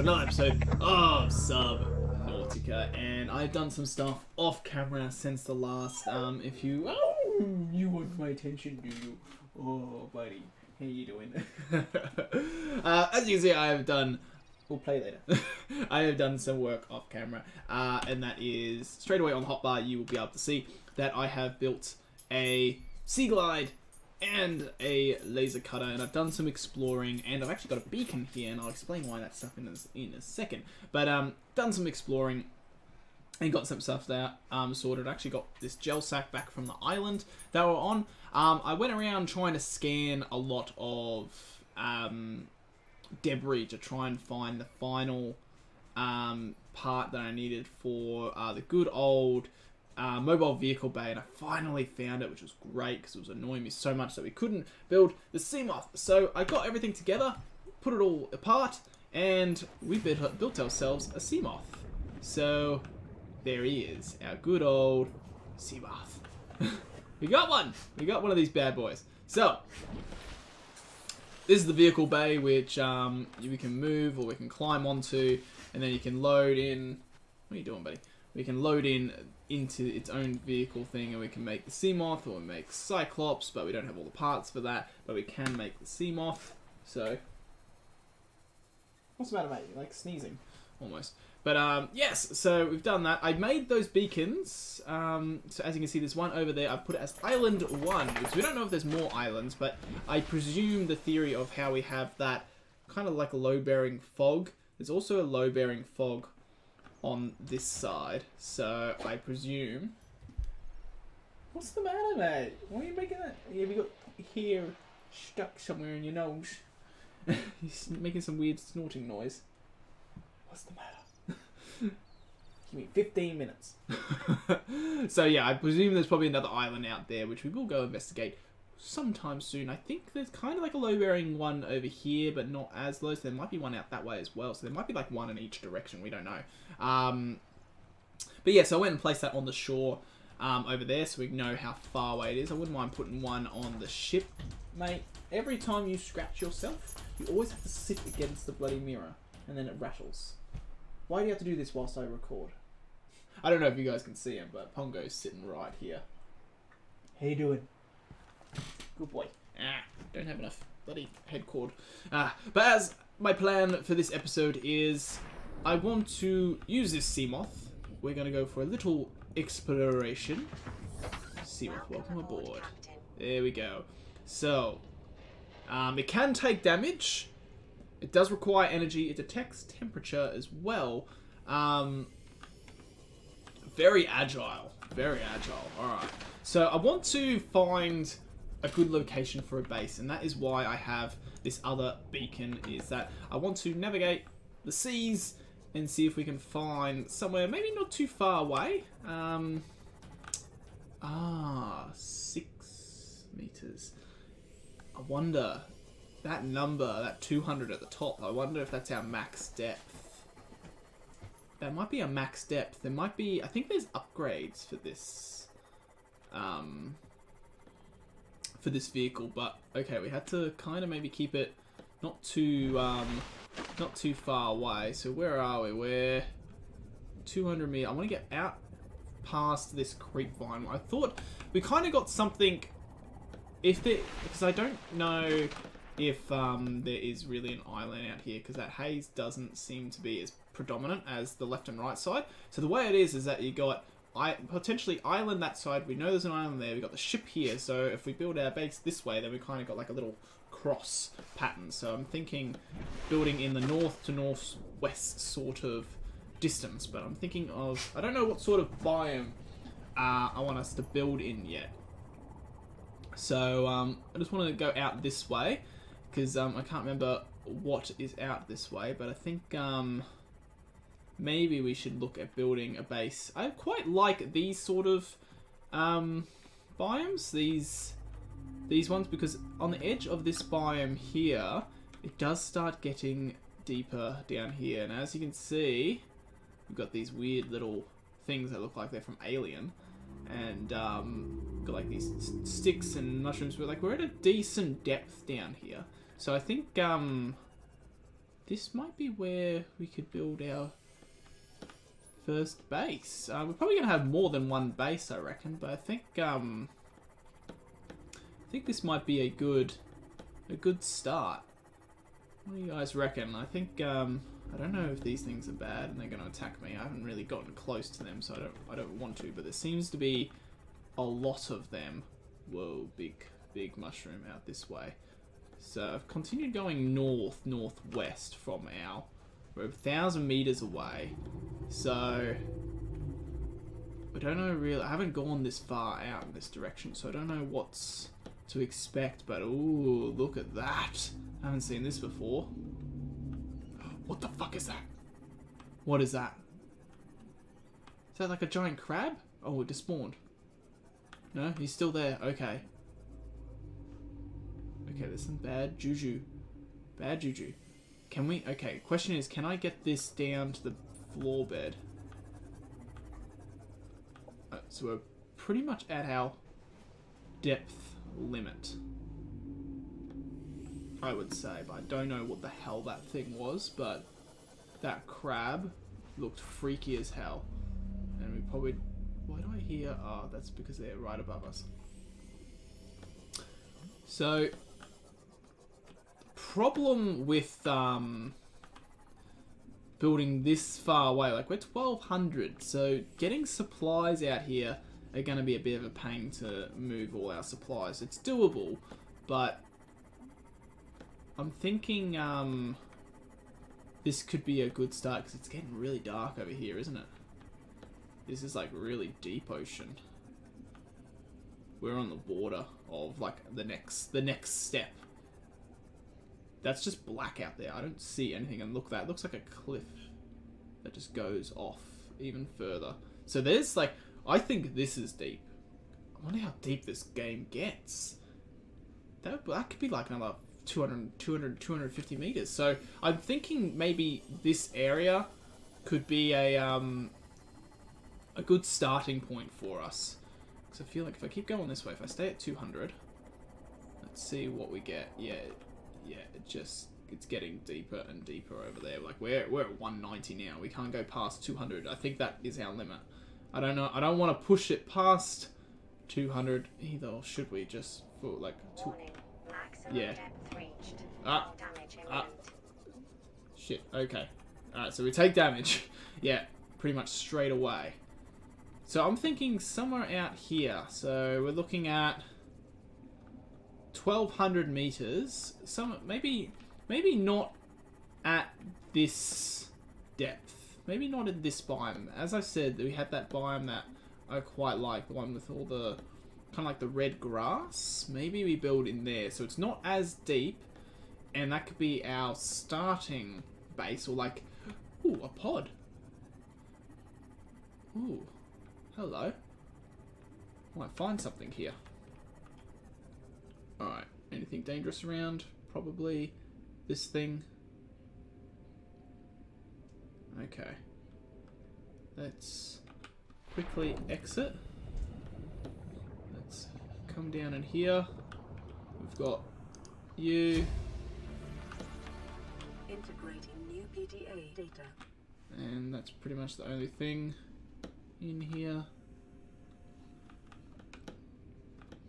another episode of Subnautica, and I've done some stuff off camera since the last, you want my attention, do you? Oh, buddy, how you doing? As you can see, I have done, we'll play later, I have done some work off camera, and that is, straight away on the hotbar, you will be able to see that I have built a sea glide and a laser cutter, and I've done some exploring, and I've actually got a beacon here, and I'll explain why that stuff in a second. But done some exploring and got some stuff there sorted. I actually got this gel sack back from the island that we're on. I went around trying to scan a lot of debris to try and find the final part that I needed for the good old mobile vehicle bay, and I finally found it, which was great because it was annoying me so much that we couldn't build the Seamoth. So I got everything together, put it all apart, and we built ourselves a Seamoth. So there he is, our good old Seamoth. We got one! We got one of these bad boys. So this is the vehicle bay, which we can move or we can climb onto, and then you can load in. What are you doing, buddy? We can load in into its own vehicle thing, and we can make the Seamoth, or we make Cyclops, but we don't have all the parts for that, but we can make the Seamoth. So what's the matter, mate? You're like sneezing almost. But yes, so we've done that. I made those beacons, so as you can see there's one over there. I put it as Island 1, because we don't know if there's more islands, but I presume the theory of how we have that kind of like a low-bearing fog. There's also a low-bearing fog on this side, so I presume. What's the matter, mate? Why are you making that? Have you got hair stuck somewhere in your nose? You're making some weird snorting noise. What's the matter? Give me 15 minutes. So yeah, I presume there's probably another island out there, which we will go investigate sometime soon. I think there's kind of like a low-bearing one over here, but not as low, so there might be one out that way as well. So there might be like one in each direction, we don't know. But yeah, so I went and placed that on the shore over there, so we know how far away it is. I wouldn't mind putting one on the ship. Mate, every time you scratch yourself, you always have to sit against the bloody mirror, and then it rattles. Why do you have to do this whilst I record? I don't know if you guys can see him, but Pongo's sitting right here. How you doing? Good boy. Don't have enough bloody head cord. But as my plan for this episode is, I want to use this Seamoth. We're going to go for a little exploration. Seamoth, welcome aboard. There we go. So, it can take damage. It does require energy. It detects temperature as well. Very agile. Very agile. Alright. So, I want to find a good location for a base, and that is why I have this other beacon, is that I want to navigate the seas and see if we can find somewhere maybe not too far away. 6 meters. I wonder, that number, that 200 at the top, I wonder if that's our max depth. That might be a max depth. There might be, I think there's upgrades for this vehicle, but okay, we had to kind of maybe keep it not too far away. So where are we? We're 200 meters. I want to get out past this creep vine. I thought we kind of got something, because I don't know if there is really an island out here, because that haze doesn't seem to be as predominant as the left and right side. So the way it is that you got potentially island that side. We know there's an island there. We got the ship here. So if we build our base this way, then we kind of got like a little cross pattern. So I'm thinking building in the north to northwest sort of distance. But I'm thinking of, I don't know what sort of biome I want us to build in yet. So I just want to go out this way, because I can't remember what is out this way. But I think maybe we should look at building a base. I quite like these sort of biomes, these ones, because on the edge of this biome here, it does start getting deeper down here. And as you can see, we've got these weird little things that look like they're from Alien. And got like these sticks and mushrooms. We're at a decent depth down here. So I think this might be where we could build our first base. We're probably gonna have more than one base, I reckon, but I think this might be a good start. What do you guys reckon? I think I don't know if these things are bad and they're gonna attack me. I haven't really gotten close to them, so I don't want to, but there seems to be a lot of them. Whoa, big mushroom out this way. So I've continued going northwest from we're 1,000 meters away. So I don't know really. I haven't gone this far out in this direction, so I don't know what's to expect. But ooh, look at that! I haven't seen this before. What the fuck is that? What is that? Is that like a giant crab? Oh, it despawned. No, he's still there. Okay. Okay, there's some bad juju. Bad juju. Can we... Okay, question is, can I get this down to the floor bed? So we're pretty much at our depth limit, I would say, but I don't know what the hell that thing was, but that crab looked freaky as hell. And we probably... Why do I hear... Oh, that's because they're right above us. So... problem with building this far away, like we're 1,200, so getting supplies out here are going to be a bit of a pain to move all our supplies. It's doable, but I'm thinking this could be a good start because it's getting really dark over here, isn't it? This is like really deep ocean. We're on the border of like the next step. That's just black out there. I don't see anything. And look, that looks like a cliff that just goes off even further. So there's like, I think this is deep. I wonder how deep this game gets. That could be like another 250 meters. So I'm thinking maybe this area could be a good starting point for us. Because I feel like if I keep going this way, if I stay at 200, let's see what we get. Yeah, it's getting deeper and deeper over there. Like we're at 190 now. We can't go past 200. I think that is our limit. I don't know. I don't want to push it past 200 either. Or should we just for like yeah. Shit. Okay. All right. So we take damage. Yeah. Pretty much straight away. So I'm thinking somewhere out here. So we're looking at 1,200 meters. Maybe not at this depth. Maybe not in this biome. As I said, we had that biome that I quite like, the one with all the kind of like the red grass. Maybe we build in there, so it's not as deep, and that could be our starting base. Or like, ooh, a pod. Ooh, hello. Might find something here. Alright, anything dangerous around? Probably this thing. Okay. Let's quickly exit. Let's come down in here. We've got you. Integrating new PDA data. And that's pretty much the only thing in here.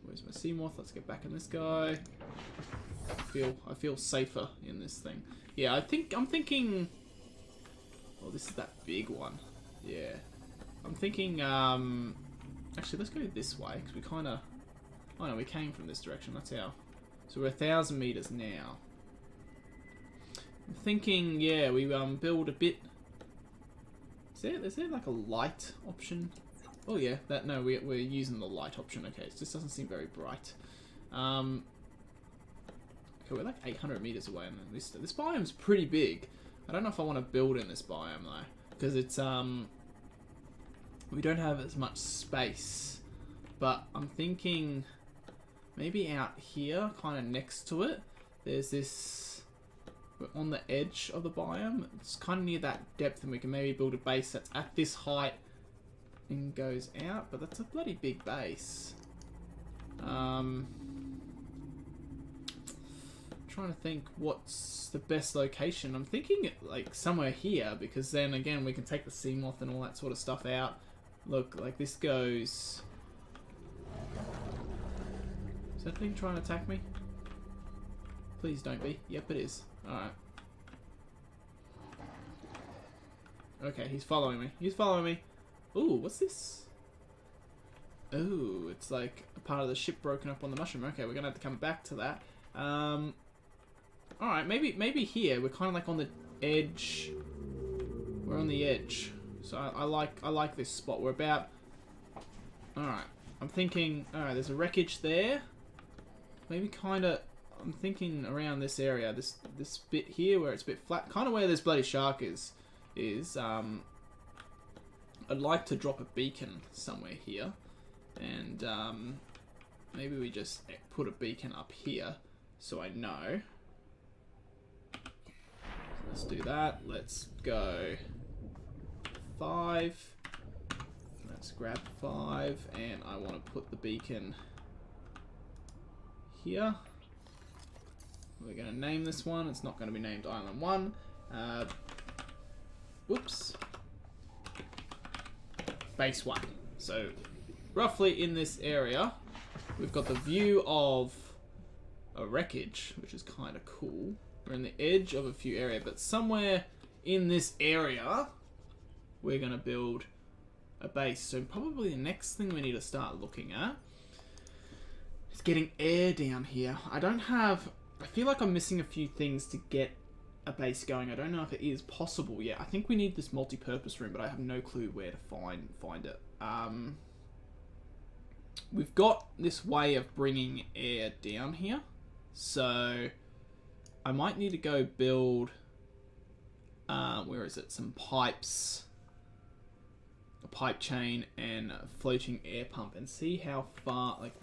Where's my Seamoth? Let's get back in this guy. I feel safer in this thing. Yeah, I'm thinking. Oh, this is that big one. Yeah, I'm thinking. Actually, let's go this way because we kind of. Oh no, we came from this direction. That's our. So we're 1,000 meters now. I'm thinking, yeah, we build a bit. Is there like a light option? Oh yeah, we're using the light option. Okay, it just doesn't seem very bright. Okay, we're like 800 meters away, and this biome's pretty big. I don't know if I want to build in this biome though, because it's we don't have as much space. But I'm thinking maybe out here, kind of next to it, there's this. We're on the edge of the biome. It's kind of near that depth, and we can maybe build a base that's at this height and goes out. But that's a bloody big base. trying to think what's the best location. I'm thinking like somewhere here, because then again we can take the Seamoth and all that sort of stuff out. Look, like this goes... Is that thing trying to attack me? Please don't be. Yep, it is. Alright. Okay, he's following me. He's following me. Ooh, what's this? Oh, it's like a part of the ship broken up on the mushroom. Okay, we're gonna have to come back to that. Alright, maybe here. We're kind of like on the edge. We're on the edge. So I like this spot. We're about... Alright, I'm thinking... Alright, there's a wreckage there. Maybe kind of... I'm thinking around this area. This bit here where it's a bit flat. Kind of where this bloody shark is... I'd like to drop a beacon somewhere here. And maybe we just put a beacon up here so I know. So let's do that. Let's go 5. Let's grab 5 and I want to put the beacon here. We're going to name this one. It's not going to be named Island 1. Whoops. Base 1. So roughly in this area, we've got the view of a wreckage, which is kind of cool. We're in the edge of a few areas, but somewhere in this area, we're going to build a base. So probably the next thing we need to start looking at is getting air down here. I feel like I'm missing a few things to get a base going. I don't know if it is possible yet. I think we need this multi-purpose room, but I have no clue where to find it. We've got this way of bringing air down here, so I might need to go build where is it, some pipes, a pipe chain and a floating air pump, and see how far. Like,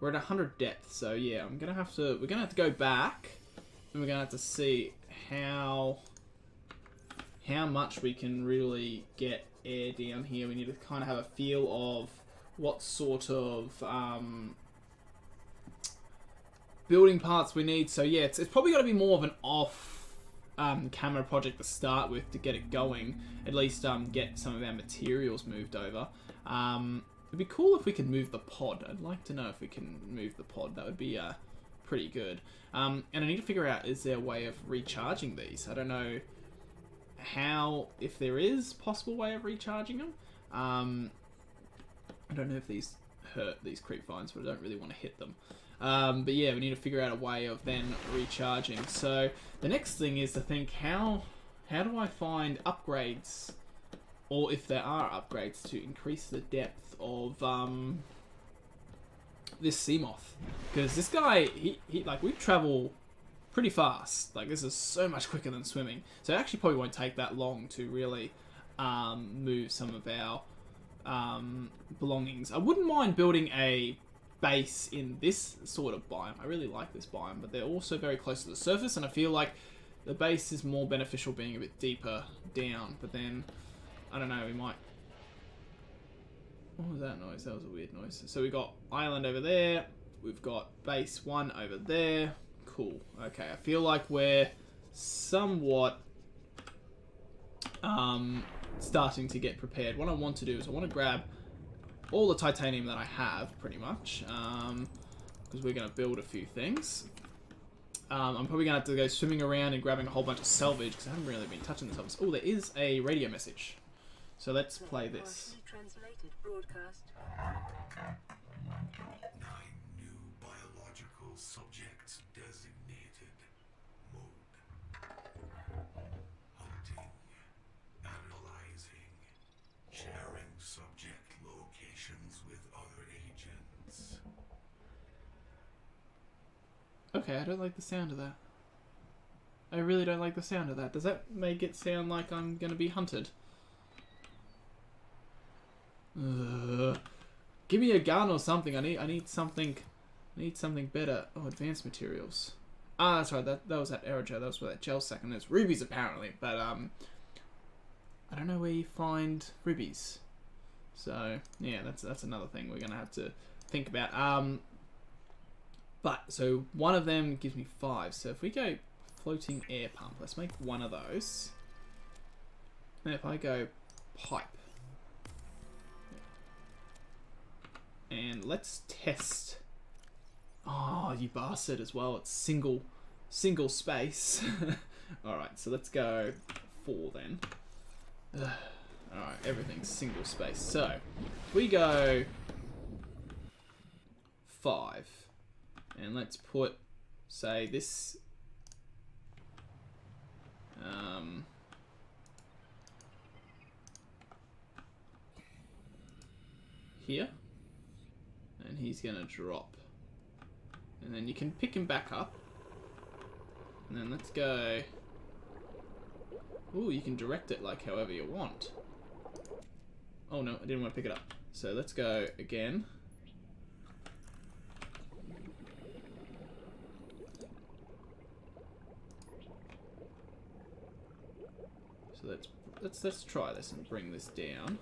we're at 100 depth, so yeah, we're gonna have to go back and we're gonna have to see how much we can really get air down here. We need to kind of have a feel of what sort of building parts we need. So yeah, it's probably got to be more of an off camera project to start with to get it going. At least get some of our materials moved over. It'd be cool if we could move the pod. I'd like to know if we can move the pod. That would be pretty good. And I need to figure out, is there a way of recharging these? I don't know if there is possible way of recharging them. I don't know if these hurt these creep vines, but I don't really want to hit them. But yeah, we need to figure out a way of then recharging. So the next thing is to think, how do I find upgrades, or if there are upgrades to increase the depth of this Seamoth? Because this guy, he like, we travel pretty fast. Like, this is so much quicker than swimming. So it actually probably won't take that long to really move some of our belongings. I wouldn't mind building a base in this sort of biome. I really like this biome, but they're also very close to the surface, and I feel like the base is more beneficial being a bit deeper down. But then, I don't know, we might... What was that noise? That was a weird noise. So we got island over there. We've got base 1 over there. Cool. Okay, I feel like we're somewhat starting to get prepared. What I want to do is I want to grab all the titanium that I have, pretty much, because we're going to build a few things. I'm probably going to have to go swimming around and grabbing a whole bunch of salvage, because I haven't really been touching this. Oh, there is a radio message. So let's play this. Translated broadcast. 9 new biological subjects designated. Mode. Hunting. Analyzing. Sharing subject locations with other agents. Okay, I don't like the sound of that. I really don't like the sound of that. Does that make it sound like I'm going to be hunted? Give me a gun or something. I need something. I need something better. Oh, advanced materials. Ah, that's right. That was that aerogel. That was where that gel sack, and there's rubies apparently. But I don't know where you find rubies. So yeah, that's another thing we're gonna have to think about. But, so one of them gives me 5. So if we go floating air pump, let's make one of those. And if I go pipe. And let's test. Oh, you bastard as well. It's single space. Alright, so let's go 4 then. Alright, everything's single space. So, if we go 5. And let's put, say, this... here. And he's gonna drop. And then you can pick him back up. And then let's go... Ooh, you can direct it like however you want. Oh no, I didn't want to pick it up. So let's go again. So let's try this and bring this down.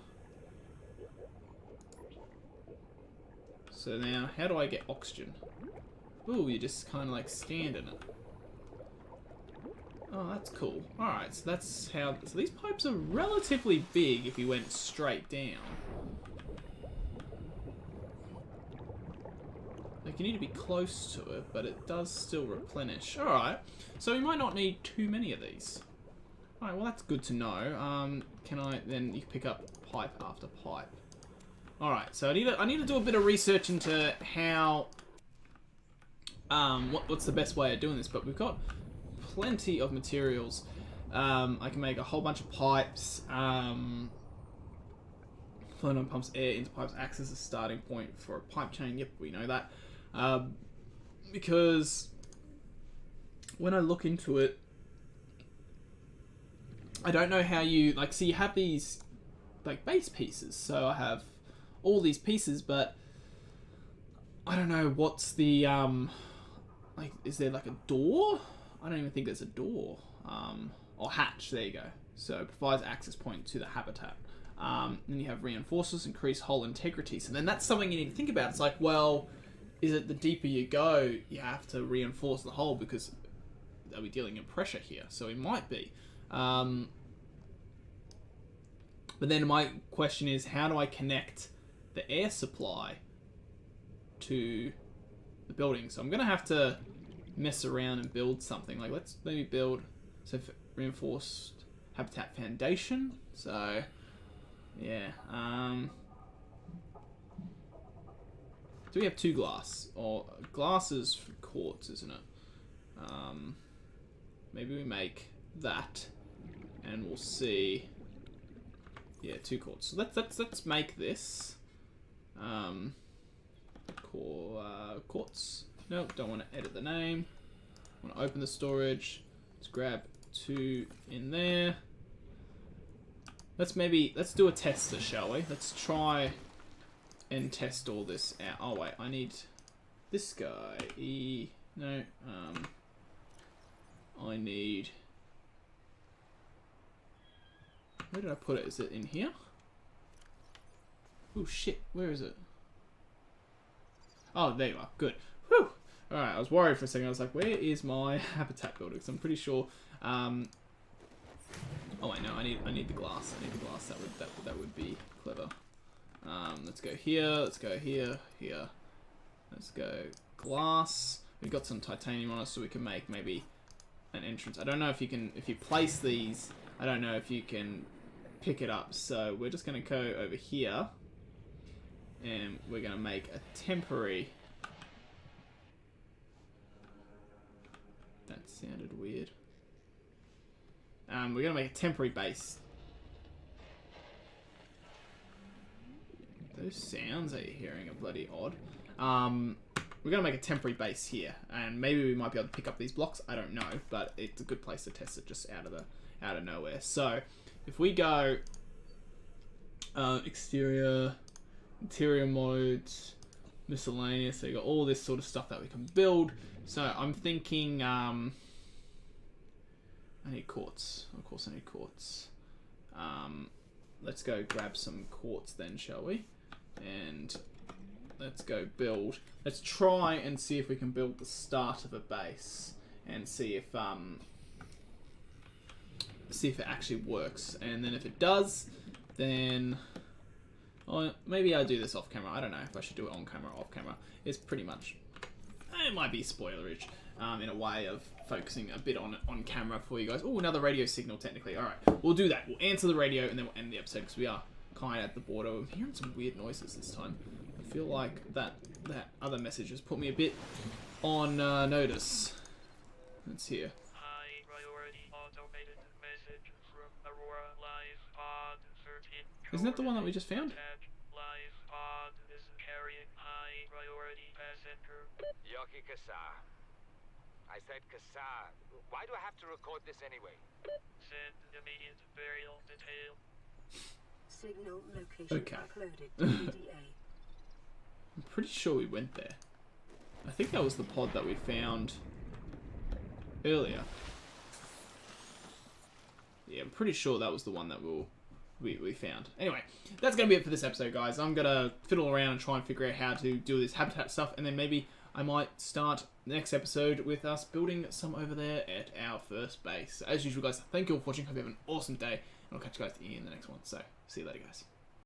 So now, how do I get oxygen? Ooh, you just kind of like stand in it. Oh, that's cool. Alright, so that's how... So these pipes are relatively big if you went straight down. Like, you need to be close to it, but it does still replenish. Alright, so we might not need too many of these. Alright, well that's good to know. Can I... Then you can pick up pipe after pipe. Alright, so I need to do a bit of research into how... what's the best way of doing this, but we've got plenty of materials. I can make a whole bunch of pipes. Flow on pumps air into pipes acts as a starting point for a pipe chain. Yep, we know that. Because when I look into it, I don't know how you, like, so you have these, like, base pieces. So I have all these pieces, but I don't know what's the, like, is there like a door? I don't even think there's a door. Or hatch, there you go. So it provides access point to the habitat. Then you have reinforcers, increase hull integrity. So then that's something you need to think about. It's like, well, is it the deeper you go, you have to reinforce the hull because are we dealing in pressure here? So it might be. But then my question is, how do I connect the air supply to the building? So I'm going to have to mess around and build something. Like, let's maybe build reinforced habitat foundation. So, yeah. Do we have 2 glass? Or glass is for quartz, isn't it? Maybe we make that, and we'll see. Yeah, 2 quartz. So let's make this. Quartz. Nope, don't want to edit the name. I want to open the storage. Let's grab 2 in there. Let's do a tester, shall we? Let's try and test all this out. Oh wait, I need this guy. No, I need... Where did I put it? Is it in here? Oh shit, where is it? Oh, there you are. Good. Whew! Alright, I was worried for a second. I was like, where is my habitat builder? Because I'm pretty sure... Oh wait, no, I need the glass. I need the glass. That would be clever. Let's go here. Let's go here. Here. Let's go glass. We've got some titanium on us, so we can make maybe an entrance. I don't know if you can... If you place these, I don't know if you can pick it up. So we're just going to go over here. And we're going to make a temporary... That sounded weird. We're going to make a temporary base. Those sounds that you're hearing are bloody odd. We're going to make a temporary base here. And maybe we might be able to pick up these blocks. I don't know. But it's a good place to test it just out of nowhere. So, if we go... exterior... Interior modes... Miscellaneous. So you got all this sort of stuff that we can build. So, I'm thinking... I need quartz. Of course I need quartz. Let's go grab some quartz then, shall we? And let's go build. Let's try and see if we can build the start of a base and see if it actually works. And then if it does, then maybe I'll do this off camera. I don't know if I should do it on camera or off camera. It's pretty much, it might be spoilerage in a way of focusing a bit on camera for you guys. Oh, another radio signal technically. All right, we'll do that. We'll answer the radio and then we'll end the episode because we are kind of at the border. I'm hearing some weird noises this time. I feel like that other message has put me a bit on notice. Let's hear. High priority automated message from Aurora Live Pod 13. Isn't that the one that we just found? Live Pod is carrying high priority passenger. Yoki Kasa. I said Kasa. Why do I have to record this anyway? Send immediate burial detail. Signal location Okay. uploaded to PDA. I'm pretty sure we went there. I think that was the pod that we found earlier. Yeah, I'm pretty sure that was the one that we found. Anyway, that's going to be it for this episode, guys. I'm going to fiddle around and try and figure out how to do this habitat stuff, and then maybe I might start the next episode with us building some over there at our first base. As usual, guys, thank you all for watching. Hope you have an awesome day, and I'll catch you guys in the next one. So, see you later, guys.